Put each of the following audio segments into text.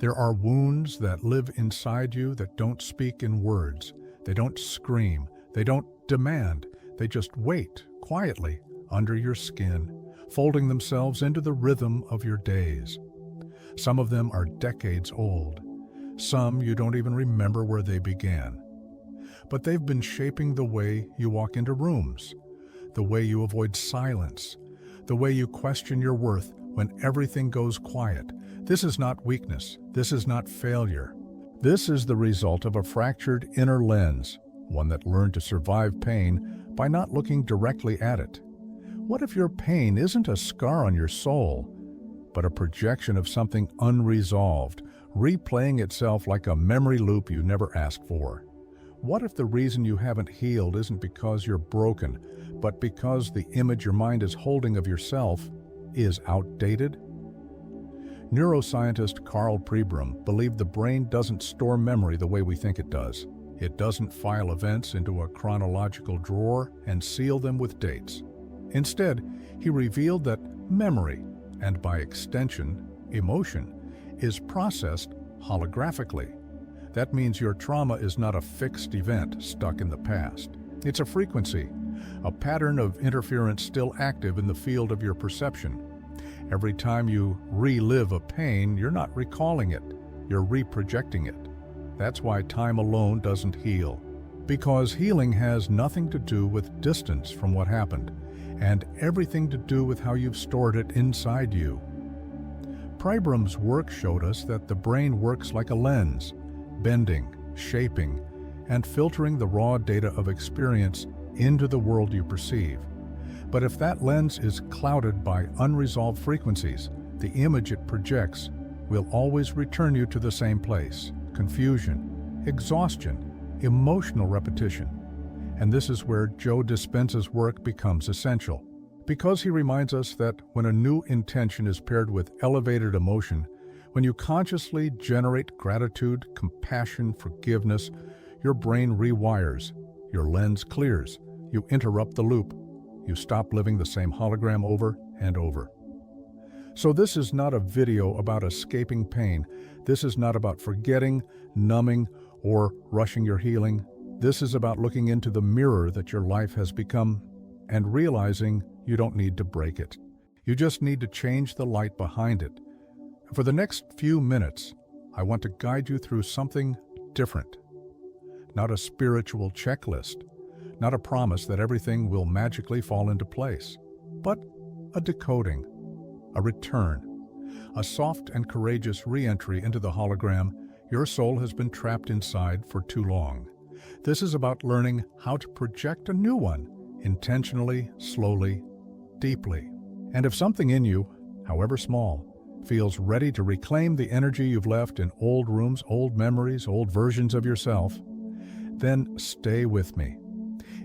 There are wounds that live inside you that don't speak in words. They don't scream. They don't demand. They just wait quietly under your skin, folding themselves into the rhythm of your days. Some of them are decades old. Some you don't even remember where they began. But they've been shaping the way you walk into rooms, the way you avoid silence, the way you question your worth when everything goes quiet. This is not weakness. This is not failure. This is the result of a fractured inner lens, one that learned to survive pain by not looking directly at it. What if your pain isn't a scar on your soul, but a projection of something unresolved, replaying itself like a memory loop you never asked for? What if the reason you haven't healed isn't because you're broken, but because the image your mind is holding of yourself is outdated? Neuroscientist Karl Pribram believed the brain doesn't store memory the way we think it does. It doesn't file events into a chronological drawer and seal them with dates. Instead, he revealed that memory, and by extension, emotion, is processed holographically. That means your trauma is not a fixed event stuck in the past. It's a frequency, a pattern of interference still active in the field of your perception. Every time you relive a pain, you're not recalling it, you're reprojecting it. That's why time alone doesn't heal. Because healing has nothing to do with distance from what happened, and everything to do with how you've stored it inside you. Pribram's work showed us that the brain works like a lens, bending, shaping, and filtering the raw data of experience into the world you perceive. But if that lens is clouded by unresolved frequencies, the image it projects will always return you to the same place: confusion, exhaustion, emotional repetition. And this is where Joe Dispenza's work becomes essential, because he reminds us that when a new intention is paired with elevated emotion, when you consciously generate gratitude, compassion, forgiveness, your brain rewires, your lens clears, you interrupt the loop, you stop living the same hologram over and over. So this is not a video about escaping pain. This is not about forgetting, numbing, or rushing your healing. This is about looking into the mirror that your life has become and realizing you don't need to break it. You just need to change the light behind it. For the next few minutes, I want to guide you through something different. Not a spiritual checklist, not a promise that everything will magically fall into place, but a decoding, a return, a soft and courageous re-entry into the hologram your soul has been trapped inside for too long. This is about learning how to project a new one, intentionally, slowly, deeply. And if something in you, however small, feels ready to reclaim the energy you've left in old rooms, old memories, old versions of yourself, then stay with me.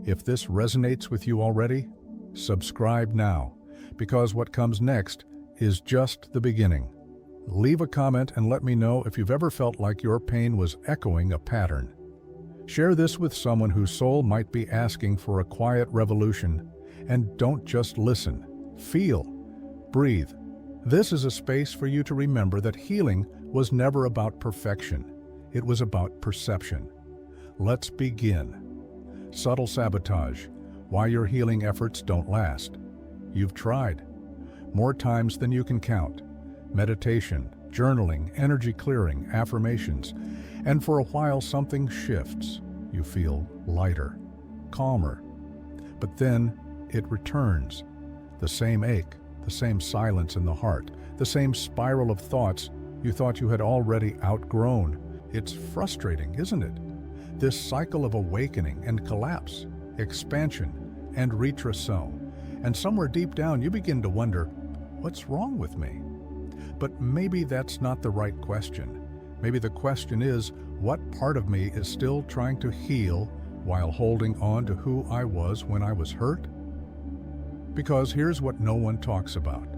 If this resonates with you already, subscribe now, because what comes next is just the beginning. Leave a comment and let me know if you've ever felt like your pain was echoing a pattern. Share this with someone whose soul might be asking for a quiet revolution. And don't just listen. Feel. Breathe. This is a space for you to remember that healing was never about perfection. It was about perception. Let's begin. Subtle sabotage. Why your healing efforts don't last. You've tried. More times than you can count. Meditation, journaling, energy clearing, affirmations. And for a while something shifts. You feel lighter, calmer. But then it returns. The same ache, the same silence in the heart, the same spiral of thoughts you thought you had already outgrown. It's frustrating, isn't it? This cycle of awakening and collapse, expansion and retrocesion. And somewhere deep down you begin to wonder, what's wrong with me? But maybe that's not the right question. Maybe the question is, what part of me is still trying to heal while holding on to who I was when I was hurt? Because here's what no one talks about.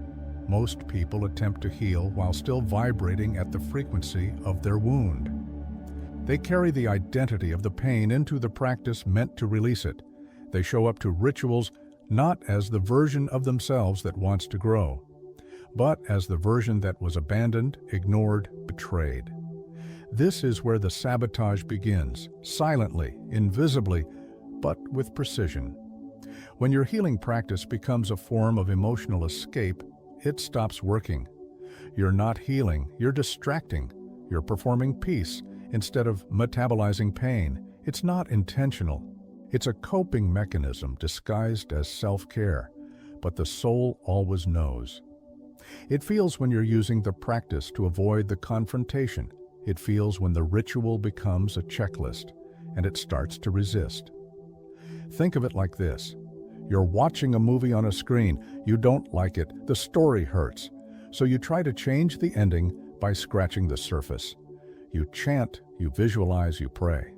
Most people attempt to heal while still vibrating at the frequency of their wound. They carry the identity of the pain into the practice meant to release it. They show up to rituals not as the version of themselves that wants to grow, but as the version that was abandoned, ignored, betrayed. This is where the sabotage begins, silently, invisibly, but with precision. When your healing practice becomes a form of emotional escape, it stops working. You're not healing, you're distracting. You're performing peace instead of metabolizing pain. It's not intentional. It's a coping mechanism disguised as self-care, but the soul always knows. It feels when you're using the practice to avoid the confrontation. It feels when the ritual becomes a checklist and it starts to resist. Think of it like this. You're watching a movie on a screen. You don't like it. The story hurts. So you try to change the ending by scratching the surface. You chant, you visualize, you pray.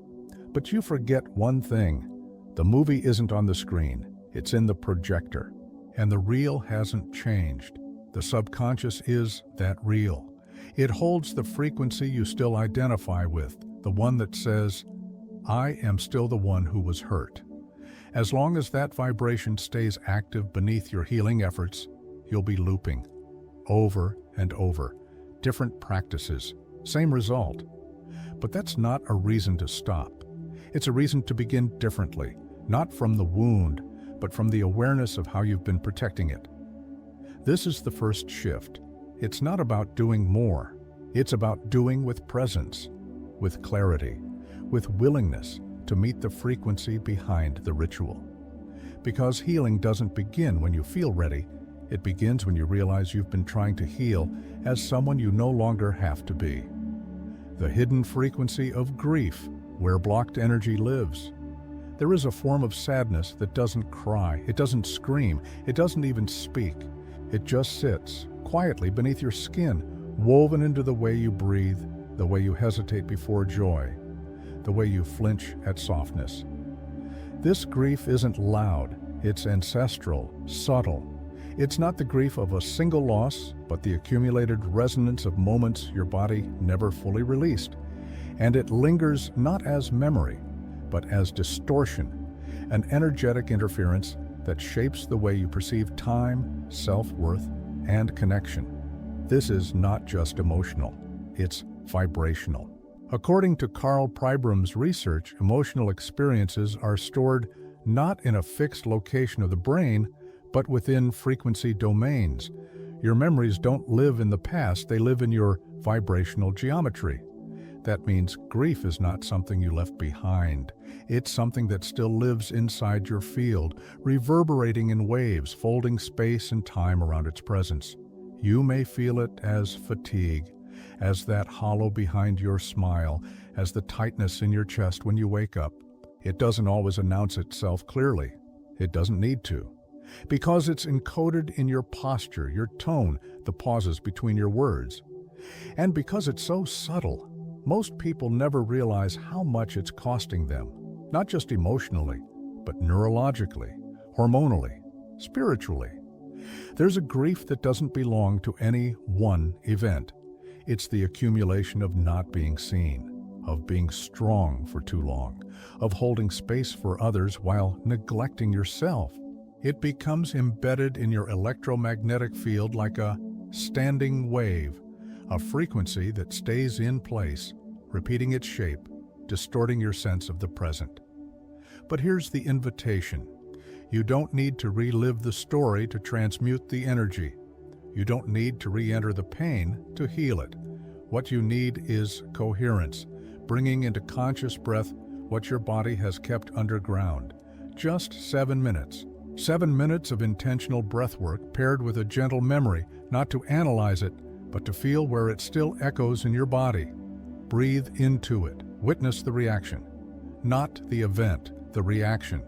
But you forget one thing. The movie isn't on the screen. It's in the projector. And the real hasn't changed. The subconscious is that real. It holds the frequency you still identify with, the one that says, I am still the one who was hurt. As long as that vibration stays active beneath your healing efforts, you'll be looping. Over and over. Different practices. Same result. But that's not a reason to stop. It's a reason to begin differently. Not from the wound, but from the awareness of how you've been protecting it. This is the first shift. It's not about doing more. It's about doing with presence, with clarity, with willingness to meet the frequency behind the ritual. Because healing doesn't begin when you feel ready. It begins when you realize you've been trying to heal as someone you no longer have to be. The hidden frequency of grief, where blocked energy lives. There is a form of sadness that doesn't cry, it doesn't scream, it doesn't even speak. It just sits quietly beneath your skin, woven into the way you breathe, the way you hesitate before joy, the way you flinch at softness. This grief isn't loud, it's ancestral, subtle. It's not the grief of a single loss, but the accumulated resonance of moments your body never fully released. And it lingers not as memory, but as distortion, an energetic interference that shapes the way you perceive time, self-worth, and connection. This is not just emotional, it's vibrational. According to Karl Pribram's research, emotional experiences are stored not in a fixed location of the brain, but within frequency domains. Your memories don't live in the past, they live in your vibrational geometry. That means grief is not something you left behind. It's something that still lives inside your field, reverberating in waves, folding space and time around its presence. You may feel it as fatigue, as that hollow behind your smile, as the tightness in your chest when you wake up. It doesn't always announce itself clearly. It doesn't need to. Because it's encoded in your posture, your tone, the pauses between your words. And because it's so subtle, most people never realize how much it's costing them, not just emotionally, but neurologically, hormonally, spiritually. There's a grief that doesn't belong to any one event. It's the accumulation of not being seen, of being strong for too long, of holding space for others while neglecting yourself. It becomes embedded in your electromagnetic field like a standing wave, a frequency that stays in place, repeating its shape, distorting your sense of the present. But here's the invitation. You don't need to relive the story to transmute the energy. You don't need to re-enter the pain to heal it. What you need is coherence, bringing into conscious breath what your body has kept underground. Just 7 minutes. 7 minutes of intentional breath work paired with a gentle memory, not to analyze it, but to feel where it still echoes in your body. Breathe into it. Witness the reaction. Not the event, the reaction.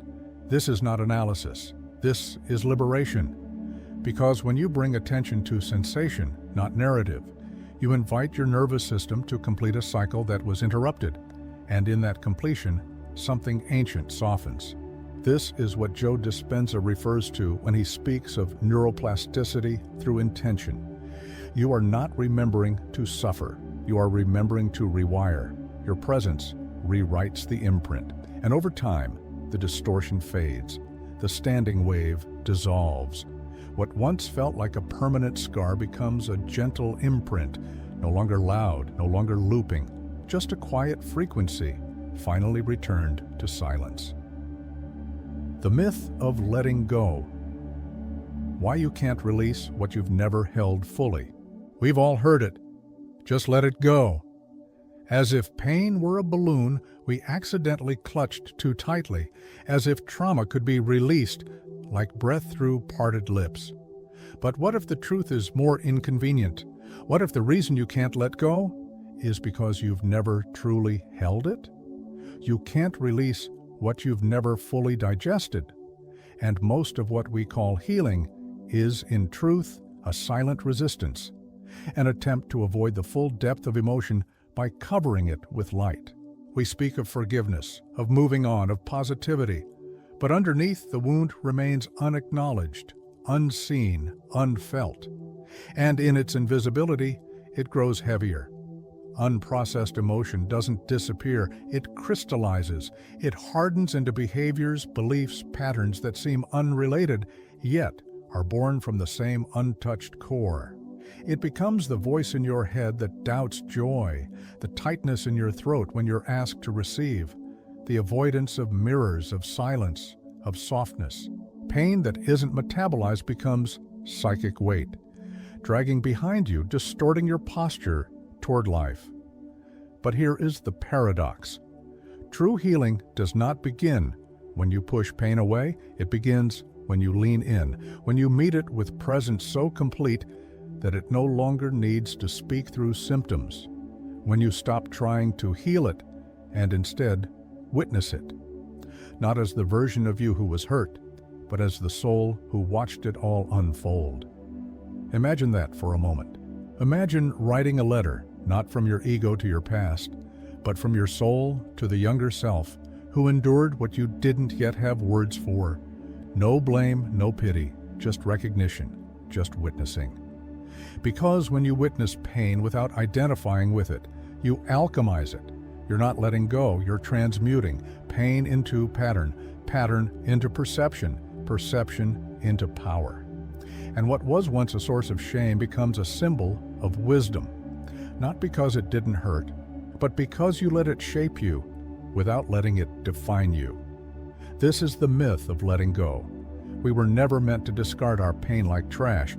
This is not analysis. This is liberation. Because when you bring attention to sensation, not narrative, you invite your nervous system to complete a cycle that was interrupted. And in that completion, something ancient softens. This is what Joe Dispenza refers to when he speaks of neuroplasticity through intention. You are not remembering to suffer. You are remembering to rewire. Your presence rewrites the imprint. And over time, the distortion fades. The standing wave dissolves. What once felt like a permanent scar becomes a gentle imprint, no longer loud, no longer looping, just a quiet frequency, finally returned to silence. The myth of letting go. Why you can't release what you've never held fully. We've all heard it. Just let it go. As if pain were a balloon we accidentally clutched too tightly, as if trauma could be released like breath through parted lips. But what if the truth is more inconvenient? What if the reason you can't let go is because you've never truly held it? You can't release what you've never fully digested. And most of what we call healing is, in truth, a silent resistance, an attempt to avoid the full depth of emotion by covering it with light. We speak of forgiveness, of moving on, of positivity, but underneath the wound remains unacknowledged, unseen, unfelt. And in its invisibility, it grows heavier. Unprocessed emotion doesn't disappear, it crystallizes. It hardens into behaviors, beliefs, patterns that seem unrelated, yet are born from the same untouched core. It becomes the voice in your head that doubts joy, the tightness in your throat when you're asked to receive, the avoidance of mirrors, of silence, of softness. Pain that isn't metabolized becomes psychic weight, dragging behind you, distorting your posture toward life. But here is the paradox. True healing does not begin when you push pain away. It begins when you lean in, when you meet it with presence so complete that it no longer needs to speak through symptoms, when you stop trying to heal it and instead witness it, not as the version of you who was hurt, but as the soul who watched it all unfold. Imagine that for a moment. Imagine writing a letter, not from your ego to your past, but from your soul to the younger self who endured what you didn't yet have words for. No blame, no pity, just recognition, just witnessing. Because when you witness pain without identifying with it, you alchemize it. You're not letting go, you're transmuting pain into pattern, pattern into perception, perception into power. And what was once a source of shame becomes a symbol of wisdom, not because it didn't hurt, but because you let it shape you without letting it define you. This is the myth of letting go. We were never meant to discard our pain like trash.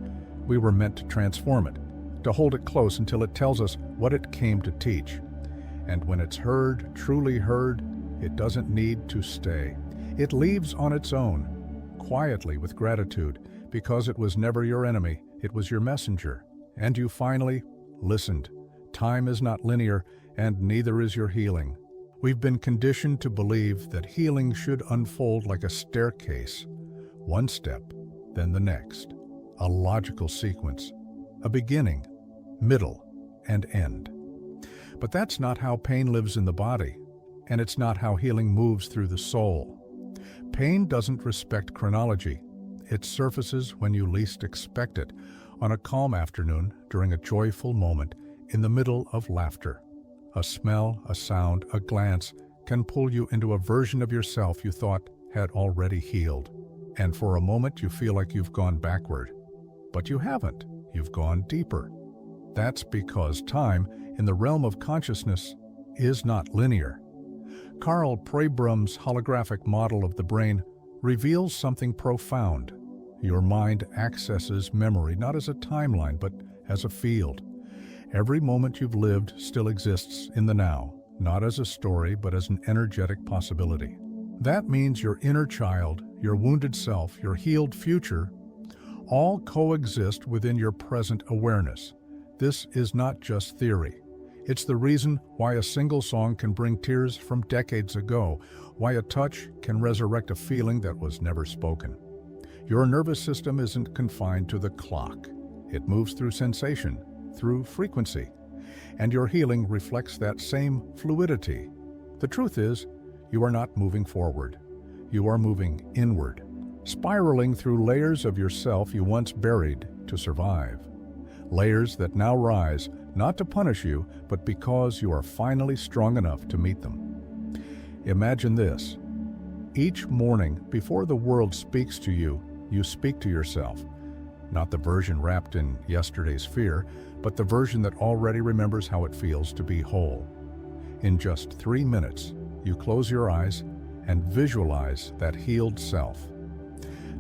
We were meant to transform it, to hold it close until it tells us what it came to teach. And when it's heard, truly heard, it doesn't need to stay. It leaves on its own, quietly with gratitude, because it was never your enemy, it was your messenger. And you finally listened. Time is not linear, and neither is your healing. We've been conditioned to believe that healing should unfold like a staircase, one step, then the next. A logical sequence, a beginning, middle, and end. But that's not how pain lives in the body, and it's not how healing moves through the soul. Pain doesn't respect chronology. It surfaces when you least expect it, on a calm afternoon, during a joyful moment, in the middle of laughter. A smell, a sound, a glance can pull you into a version of yourself you thought had already healed. And for a moment you feel like you've gone backward. But you haven't. You've gone deeper. That's because time, in the realm of consciousness, is not linear. Karl Pribram's holographic model of the brain reveals something profound. Your mind accesses memory not as a timeline, but as a field. Every moment you've lived still exists in the now, not as a story, but as an energetic possibility. That means your inner child, your wounded self, your healed future, all coexist within your present awareness. This is not just theory. It's the reason why a single song can bring tears from decades ago, why a touch can resurrect a feeling that was never spoken. Your nervous system isn't confined to the clock. It moves through sensation, through frequency, and your healing reflects that same fluidity. The truth is, you are not moving forward. You are moving inward, spiraling through layers of yourself you once buried to survive. Layers that now rise, not to punish you, but because you are finally strong enough to meet them. Imagine this. Each morning, before the world speaks to you, you speak to yourself. Not the version wrapped in yesterday's fear, but the version that already remembers how it feels to be whole. In just 3 minutes, you close your eyes and visualize that healed self.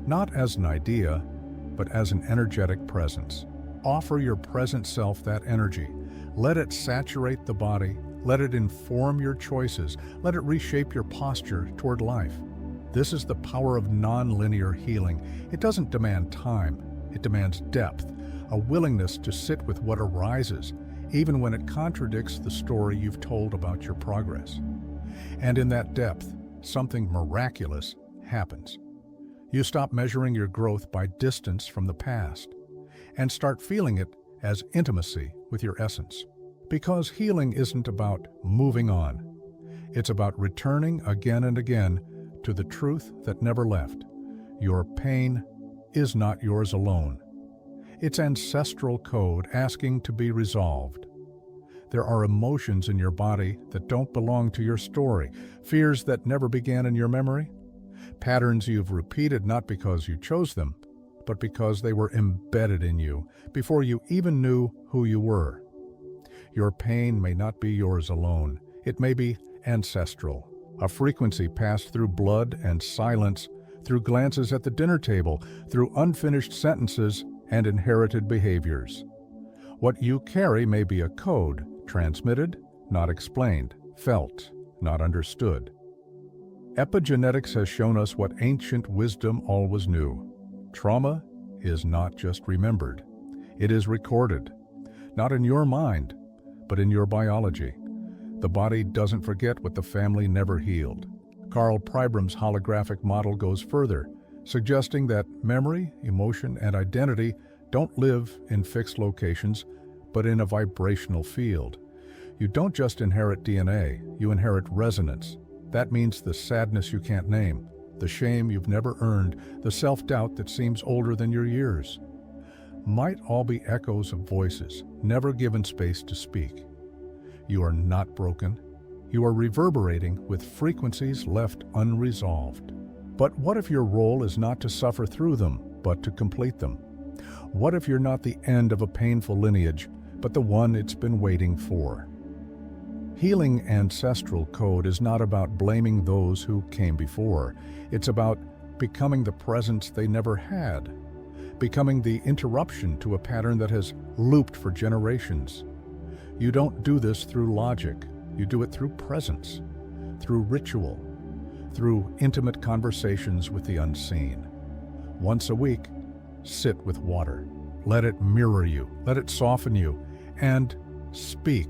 Not as an idea, but as an energetic presence. Offer your present self that energy. Let it saturate the body. Let it inform your choices. Let it reshape your posture toward life. This is the power of non-linear healing. It doesn't demand time. It demands depth, a willingness to sit with what arises, even when it contradicts the story you've told about your progress. And in that depth, something miraculous happens. You stop measuring your growth by distance from the past and start feeling it as intimacy with your essence. Because healing isn't about moving on. It's about returning again and again to the truth that never left. Your pain is not yours alone. It's ancestral code asking to be resolved. There are emotions in your body that don't belong to your story, fears that never began in your memory, patterns you've repeated not because you chose them, but because they were embedded in you before you even knew who you were. Your pain may not be yours alone. It may be ancestral, a frequency passed through blood and silence, through glances at the dinner table, through unfinished sentences and inherited behaviors. What you carry may be a code, transmitted, not explained, felt, not understood. Epigenetics has shown us what ancient wisdom always knew. Trauma is not just remembered. It is recorded, not in your mind, but in your biology. The body doesn't forget what the family never healed. Karl Pribram's holographic model goes further, suggesting that memory, emotion, and identity don't live in fixed locations, but in a vibrational field. You don't just inherit DNA, you inherit resonance. That means the sadness you can't name, the shame you've never earned, the self-doubt that seems older than your years. Might all be echoes of voices, never given space to speak. You are not broken. You are reverberating with frequencies left unresolved. But what if your role is not to suffer through them, but to complete them? What if you're not the end of a painful lineage, but the one it's been waiting for? Healing ancestral code is not about blaming those who came before. It's about becoming the presence they never had, becoming the interruption to a pattern that has looped for generations. You don't do this through logic. You do it through presence, through ritual, through intimate conversations with the unseen. Once a week, sit with water. Let it mirror you, let it soften you, and speak.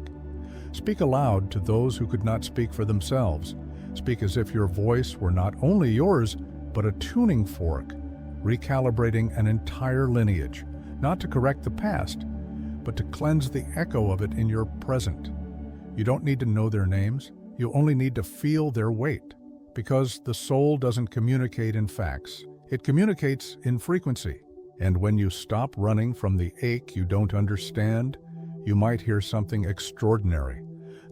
Speak aloud to those who could not speak for themselves. Speak as if your voice were not only yours, but a tuning fork, recalibrating an entire lineage, not to correct the past, but to cleanse the echo of it in your present. You don't need to know their names, you only need to feel their weight, because the soul doesn't communicate in facts, it communicates in frequency. And when you stop running from the ache you don't understand, you might hear something extraordinary,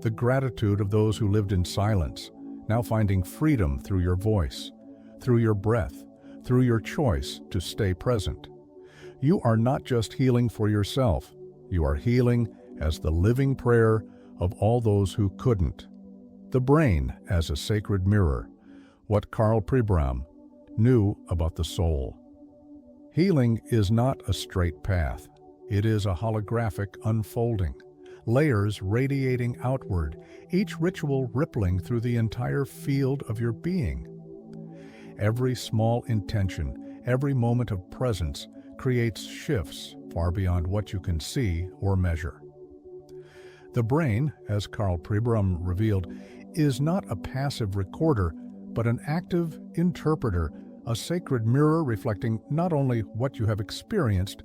the gratitude of those who lived in silence, now finding freedom through your voice, through your breath, through your choice to stay present. You are not just healing for yourself, you are healing as the living prayer of all those who couldn't. The brain as a sacred mirror, what Karl Pribram knew about the soul. Healing is not a straight path. It is a holographic unfolding, layers radiating outward, each ritual rippling through the entire field of your being. Every small intention, every moment of presence creates shifts far beyond what you can see or measure. The brain, as Karl Pribram revealed, is not a passive recorder, but an active interpreter, a sacred mirror reflecting not only what you have experienced,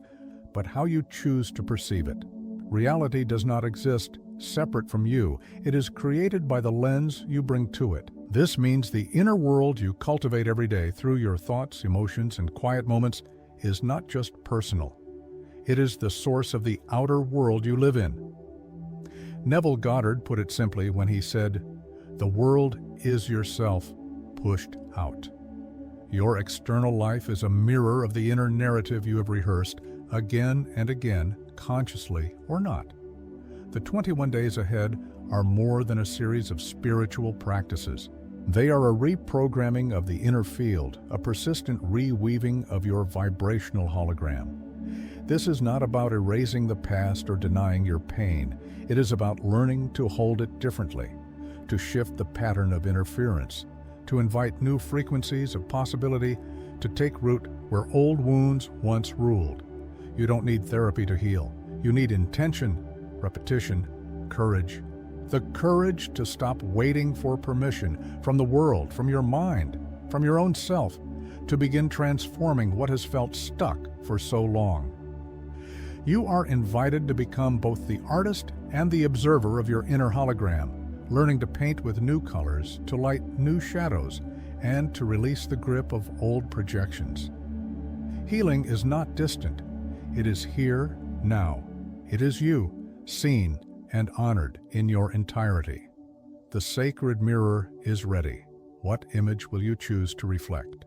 but how you choose to perceive it. Reality does not exist separate from you. It is created by the lens you bring to it. This means the inner world you cultivate every day through your thoughts, emotions, and quiet moments is not just personal. It is the source of the outer world you live in. Neville Goddard put it simply when he said, "The world is yourself pushed out." Your external life is a mirror of the inner narrative you have rehearsed, again and again, consciously or not. The 21 days ahead are more than a series of spiritual practices. They are a reprogramming of the inner field, a persistent reweaving of your vibrational hologram. This is not about erasing the past or denying your pain. It is about learning to hold it differently, to shift the pattern of interference, to invite new frequencies of possibility, to take root where old wounds once ruled. You don't need therapy to heal. You need intention, repetition, courage. The courage to stop waiting for permission from the world, from your mind, from your own self, to begin transforming what has felt stuck for so long. You are invited to become both the artist and the observer of your inner hologram, learning to paint with new colors, to light new shadows, and to release the grip of old projections. Healing is not distant. It is here, now. It is you, seen and honored in your entirety. The sacred mirror is ready. What image will you choose to reflect?